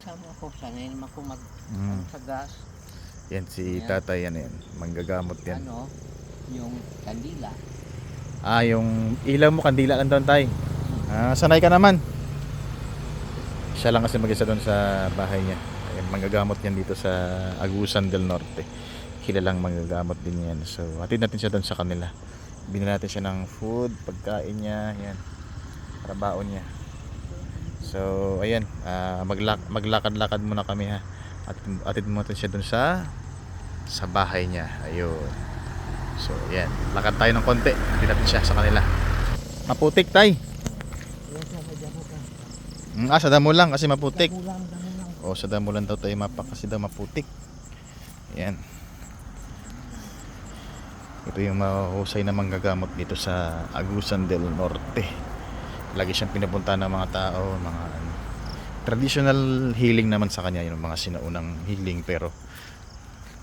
Sama ko, sanay naman ko sa gas. Yan si Ayan. tatay, yan yan. Manggagamot yan. Ano, yung kandila. Yung ilaw mo, kandila lang doon tay. Sanay ka naman. Siya lang kasi mag-isa doon sa bahay niya. Ayan, manggagamot yan dito sa Agusan del Norte. Kilalang manggagamot din yan. So, hatid natin siya doon sa kanila. Binili natin siya ng food, pagkain niya, yan. Para baon niya. So, ayan, maglakad-lakad muna kami ha. At atid mo natin siya dun sa bahay niya. Ayun. So, ayan, lakad tayo ng konti. Atid natin siya sa kanila. Maputik, tay. Sa damo lang kasi maputik. O, sa damo lang daw tayo mapak kasi daw maputik. Ayan. Ito yung mahusay na manggagamot dito sa Agusan del Norte. Lagi siyang pinupunta ng mga tao, mga traditional healing naman sa kanya, yung mga sinaunang healing, pero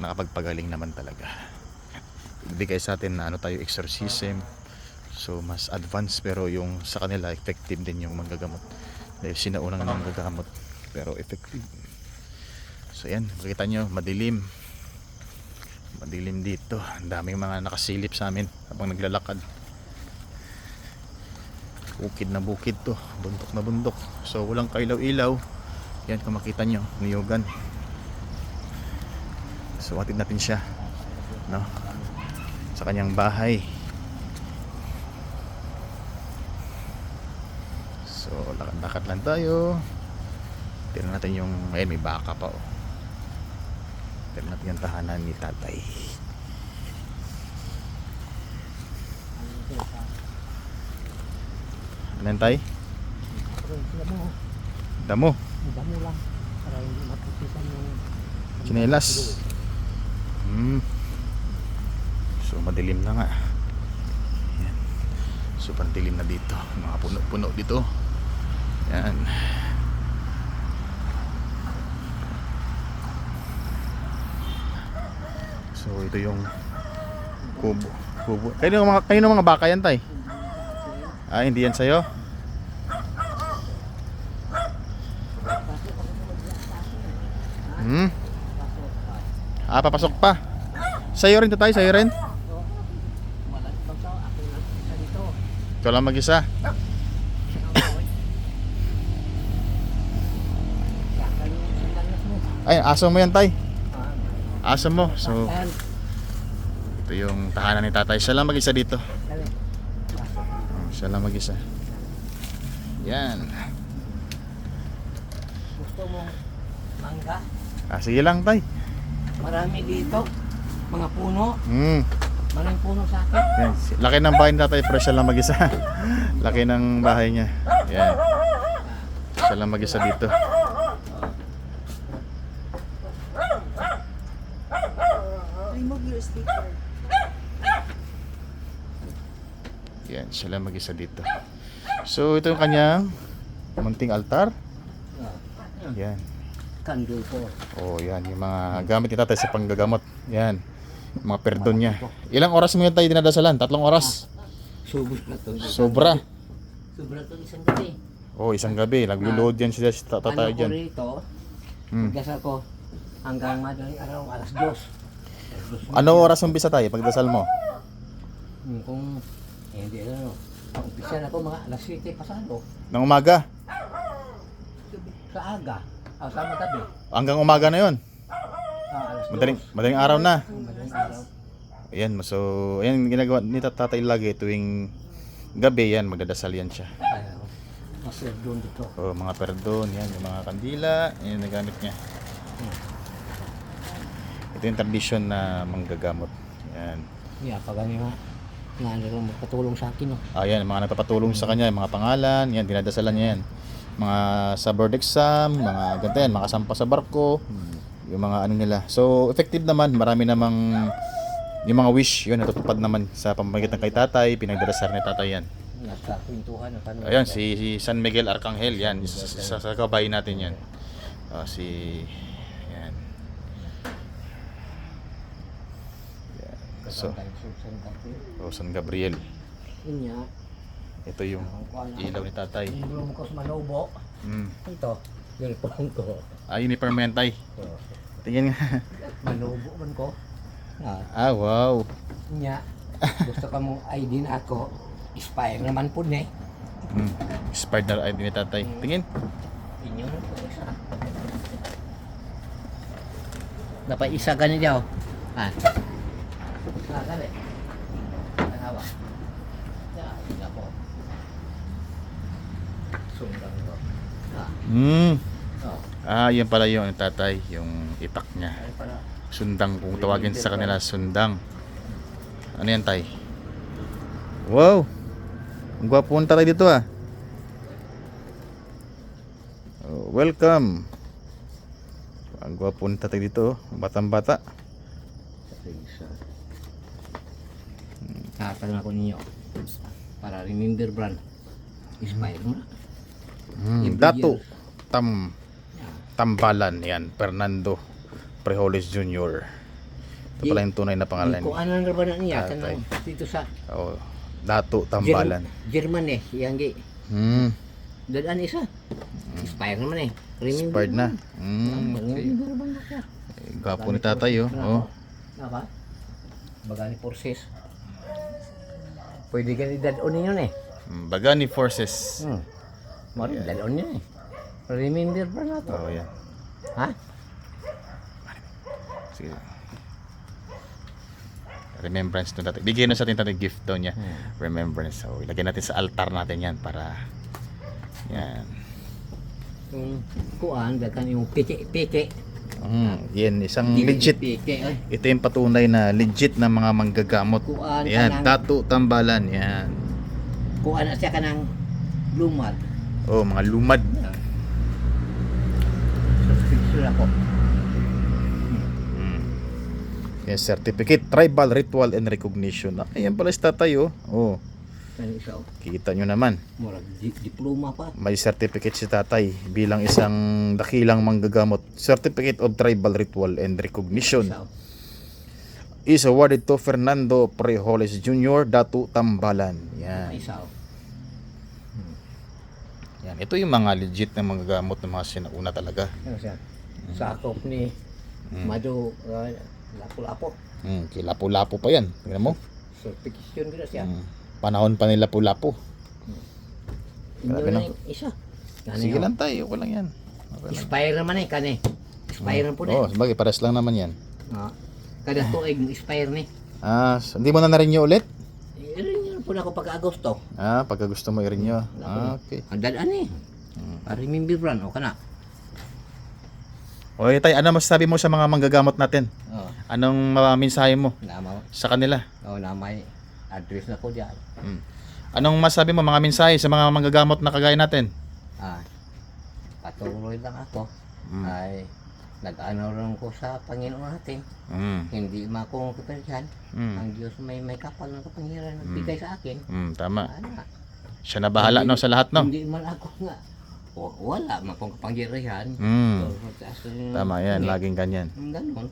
nakapagpagaling naman talaga. Ibigay sa atin na tayo exorcism, so mas advanced, pero yung sa kanila effective din yung manggagamot dahil sinaunang manggagamot pero effective. So yan, makita nyo, madilim dito, ang daming mga nakasilip sa amin habang naglalakad. Bukid na bukid to, bundok na bundok, so walang kailaw-ilaw. Yan, kung makita nyo, niyugan. So atid natin siya, no, sa kanyang bahay. So lakad-lakad lang tayo. Tignan natin yung, ayun, may baka pa, oh. Tignan natin yung tahanan ni tatay. Ano tay? Damo. Damo lang, para hindi maputisan yung Chinelas. So madilim na nga. Yan. Super dilim na dito. Mga puno-puno dito. Yan. So ito yung kubo. Kayo ng mga baka yan tay? Hindi yan sa'yo? Papasok pa. Sa'yo rin to tayo, sa'yo rin? walang ibang tao, ako lang isa dito. Ikaw lang mag-isa. Saka yung sandalas mo. Ay, aso mo yan tay. Aso mo. So, Saan? ito yung tahanan ni tatay. Siya lang mag-isa dito. Dali. Pasok. Siya lang mag-isa. Yan. Gusto mong mangga? Sige lang tay. Marami dito. Mga puno. Maraming puno sa akin. Yan. Laki ng bahay ni tatay, pero siya lang mag-isa. Laki ng bahay niya. Yan. Siya lang mag-isa dito. Remove your speaker. Yan, siya lang mag-isa dito. So, ito yung kanyang munting altar. Yan. Candle po. Yan. Yung mga gamit ni tatay sa panggagamot. Yan. Yung mga perdon niya. Ilang oras mo yun tayo dinadasalan? 3 oras? Sobra na to. Sobra. Sobra to isang gabi. Isang gabi. Naglo-load yan siya sa tatay Ano ko dyan. rito, magdasal ko hanggang madaling araw, alas 2. Ano oras umpisa tayo pagdasal mo? Kung hindi ano, umpisa na ko mga alas 7 pasado. Ng umaga? Sa aga. Sa gabi. Hanggang umaga na yon. Alas 2. Madaling araw na. Madaling araw. Ayan, so ayan ginagawa ni tatay lagi tuwing gabi yan, magdadasal yan siya. Mas doon dito. Mga perdon, yan, yung mga kandila, yan yung nagamit niya. Ito yung tradisyon na manggagamot. Yan. Yeah, pag ano nga lang magpatulong sa akin. Ayan, mga nagpapatulong sa kanya, mga pangalan, yan, dinadasalan niya yan. Mga sa board exam, mga ganito yan, makasampa sa barko, yung mga ano nila. So, effective naman, marami namang yung mga wish, yun, natutupad naman sa pamamagitan kay tatay, pinagdarasal ni tatay yan. Nasa kwentuhan ng tanong. Ayan, si San Miguel Arcangel, yan, sa kabahay natin yan. Yan. So, San Gabriel. Inya. Ito yung ilaw ni tatay. Yung ko sa Manobo. Ito. Uniform ko. Uniform yan, tay. Oh. Tingin nga. Manubo man ko. Wow. Nya. Gusto ka mong ID na ako. Expire naman po niya eh. Expired na ID ni tatay. Tingin. Inyo na po isa. Dapat isa ka niya daw. Isa ka rin. Hawak. Isa po. Sundan ko. Yan pala yung tatay, yung itak niya. Ay pala. Sundang, kung tawagin sa kanila, sundang. Ano yan, tay? Wow! Ang gwapo ng tatay dito welcome! Ang gwapo ng tatay dito, batang-bata. Kakaroon ako ninyo. Para remember brand. Expire mo na. Every Dato year. Tambalan, yan, Fernando Prejoles Jr. Ito pala yung tunay na pangalan. Kung ano na ba na niya, Tatay. dito sa Dato Tambalan. German eh, yang gi. Dadaan isa. Expire naman eh. Expired na. Okay. Remember brand na siya. Gwapo ni tatay, Naka? Bagani forces. Pwede ka i-dad-on ninyo eh. Bagani Forces. Mari, dad-on nyo eh. Remember brand na to. Yan. Ha? Sige. Remembrance to tatay. Bigyan na sa atin tatay gift daw niya. Remembrance. So, ilagay natin sa altar natin yan para yan. Yung kuan, dakan yung piki. Yan, isang legit. Piki, ay. Ito yung patunay na legit na mga manggagamot. Kuan, Yan, kanang- Dato Tambalan. Yan. Kuan na siya ka ng lumad. Mga lumad. Subscription ako. Yan, certificate, tribal ritual and recognition. Ayan pala si tatay, Kani isa o. Kita nyo naman. Murag diploma pa. May certificate si tatay bilang isang dakilang manggagamot. Certificate of Tribal Ritual and Recognition Isa o. is awarded to Fernando Prejoles Jr. Dato Tambalan. Yan. Isa o. Yan. Ito yung mga legit na manggagamot ng mga sinauna talaga. Ano siya? Sakop ni Mado Lapu-Lapu. Kilapo-lapo pa yan. Tingnan mo. Certification ko na siya. Panahon pa nila Lapu-Lapu. Inyo Grabe na na. yung isa. Kani Sige o. lang tayo. Okay lang yan. Okay lang. Expire naman eh, kani. Expire na po na. Sabagay, pares lang naman yan. Kada tuig expire ni. Hindi mo na na-renew ulit? I-renew po na ako pagka-Agosto. Pagka gusto mo i-renew. Okay. Ang dadaan eh. Remember brand o kana. Okay tay, ano masasabi mo sa mga manggagamot natin? Anong mensahe mo Nama. sa kanila? Na may address na ko diyan. Anong masasabi mo mga mensahe sa mga manggagamot na kagaya natin? Patuloy lang ako. Ay nag-ano rin ko sa Panginoon natin. Hindi makong kapangyarihan. Ang Diyos may kapal ng kapangyarihan nagbigay sa akin. Tama. Ana. Siya na bahala no sa lahat no. Hindi man ako nga. Wala makong kapangyarihan. Tama yan, laging ganyan. Ganon.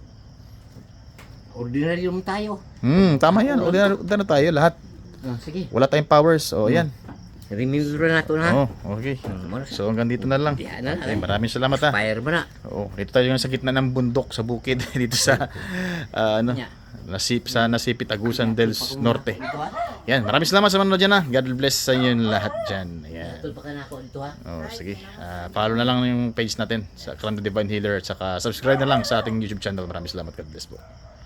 Ordinary naman tayo. Tama yan. Ordinary tayo lahat. Sige. Wala tayong powers. Yan. Remember na ito na. Okay. So hanggang dito na lang. Yan na. Okay, maraming salamat ha. Fire ba na? Dito tayo sa gitna ng bundok sa bukid dito sa Nasipit Agusan del Norte. Yan, maraming salamat sa manonood dyan ha. God bless sa inyo lahat dyan. Ayan. Ito pa ka na ako dito ha. Sige. Follow na lang yung page natin sa Clan the Divine Healer at saka subscribe na lang sa ating YouTube channel. Maraming salamat. God bless po.